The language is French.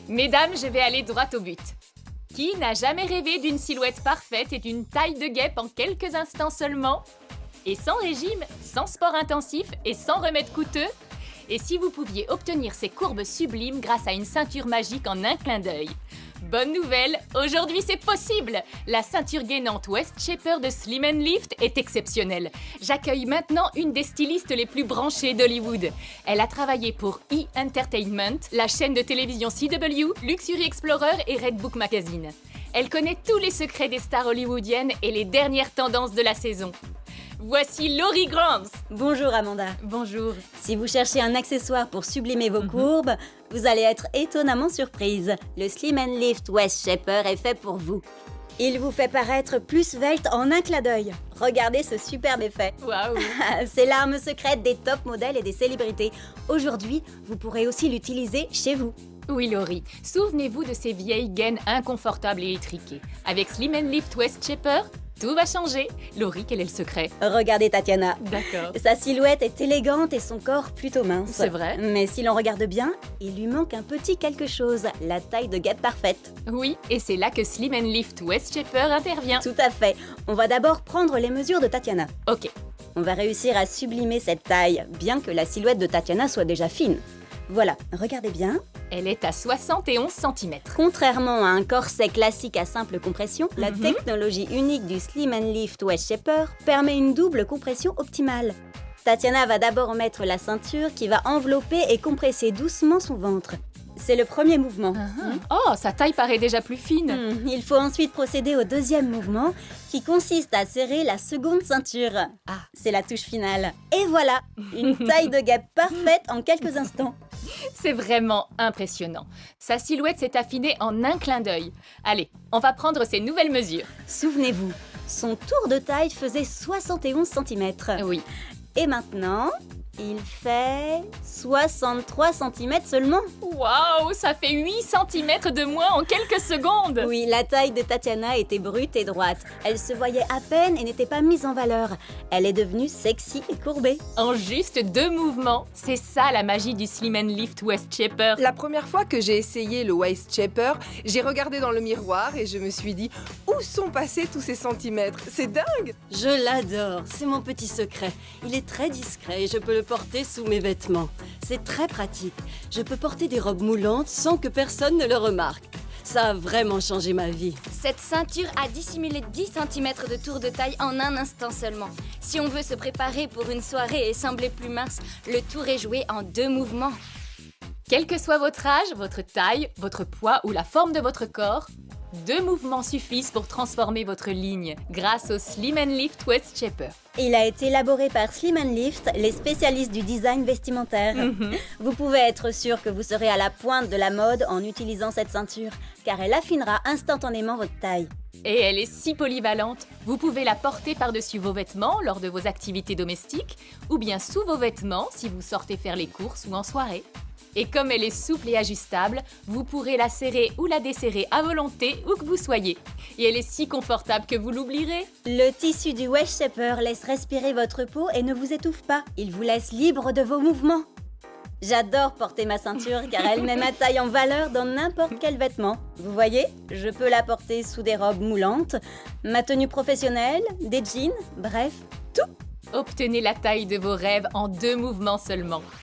Mesdames, je vais aller droit au but. Qui n'a jamais rêvé d'une silhouette parfaite et d'une taille de guêpe en quelques instants seulement? Et sans régime, sans sport intensif et sans remède coûteux? Et si vous pouviez obtenir ces courbes sublimes grâce à une ceinture magique en un clin d'œil? Bonne nouvelle, aujourd'hui c'est possible! La ceinture gainante West Shaper de Slim & Lift est exceptionnelle. J'accueille maintenant une des stylistes les plus branchées d'Hollywood. Elle a travaillé pour E! Entertainment, la chaîne de télévision CW, Luxury Explorer et Redbook Magazine. Elle connaît tous les secrets des stars hollywoodiennes et les dernières tendances de la saison. Voici Laurie Grams. Bonjour Amanda. Bonjour. Si vous cherchez un accessoire pour sublimer vos courbes, vous allez être étonnamment surprise. Le Slim & Lift West Shaper est fait pour vous. Il vous fait paraître plus svelte en un clin d'œil. Regardez ce superbe effet. Waouh. C'est l'arme secrète des top modèles et des célébrités. Aujourd'hui, vous pourrez aussi l'utiliser chez vous. Oui, Laurie. Souvenez-vous de ces vieilles gaines inconfortables et étriquées. Avec Slim & Lift West Shaper, tout va changer. Laurie, quel est le secret? Regardez Tatiana. D'accord. Sa silhouette est élégante et son corps plutôt mince. C'est vrai. Mais si l'on regarde bien, il lui manque un petit quelque chose, la taille de guêpe parfaite. Oui, et c'est là que Slim & Lift West Shaper intervient. Tout à fait. On va d'abord prendre les mesures de Tatiana. Ok. On va réussir à sublimer cette taille, bien que la silhouette de Tatiana soit déjà fine. Voilà, regardez bien. Elle est à 71 cm. Contrairement à un corset classique à simple compression, la technologie unique du Slim & Lift West Shaper permet une double compression optimale. Tatiana va d'abord mettre la ceinture qui va envelopper et compresser doucement son ventre. C'est le premier mouvement. Oh, sa taille paraît déjà plus fine. Il faut ensuite procéder au deuxième mouvement qui consiste à serrer la seconde ceinture. Ah. C'est la touche finale. Et voilà, une taille de guêpe parfaite en quelques instants. C'est vraiment impressionnant. Sa silhouette s'est affinée en un clin d'œil. Allez, on va prendre ses nouvelles mesures. Souvenez-vous, son tour de taille faisait 71 cm. Oui. Et maintenant, il fait 63 cm seulement. Waouh, ça fait 8 cm de moins en quelques secondes. Oui, la taille de Tatiana était brute et droite. Elle se voyait à peine et n'était pas mise en valeur. Elle est devenue sexy et courbée. En juste 2 mouvements. C'est ça la magie du Slim & Lift West Shaper. La première fois que j'ai essayé le West Shaper, j'ai regardé dans le miroir et je me suis dit « Où sont passés tous ces centimètres? C'est dingue !» Je l'adore, c'est mon petit secret. Il est très discret et je peux le porter sous mes vêtements. C'est très pratique. Je peux porter des robes moulantes sans que personne ne le remarque. Ça a vraiment changé ma vie. Cette ceinture a dissimulé 10 cm de tour de taille en un instant seulement. Si on veut se préparer pour une soirée et sembler plus mince, le tour est joué en 2 mouvements. Quel que soit votre âge, votre taille, votre poids ou la forme de votre corps, 2 mouvements suffisent pour transformer votre ligne grâce au Slim & Lift West Shaper. Il a été élaboré par Slim & Lift, les spécialistes du design vestimentaire. Vous pouvez être sûr que vous serez à la pointe de la mode en utilisant cette ceinture, car elle affinera instantanément votre taille. Et elle est si polyvalente, vous pouvez la porter par-dessus vos vêtements lors de vos activités domestiques ou bien sous vos vêtements si vous sortez faire les courses ou en soirée. Et comme elle est souple et ajustable, vous pourrez la serrer ou la desserrer à volonté où que vous soyez. Et elle est si confortable que vous l'oublierez. Le tissu du West Shaper laisse respirer votre peau et ne vous étouffe pas. Il vous laisse libre de vos mouvements. J'adore porter ma ceinture car elle met ma taille en valeur dans n'importe quel vêtement. Vous voyez, je peux la porter sous des robes moulantes, ma tenue professionnelle, des jeans, bref, tout. Obtenez la taille de vos rêves en 2 mouvements seulement.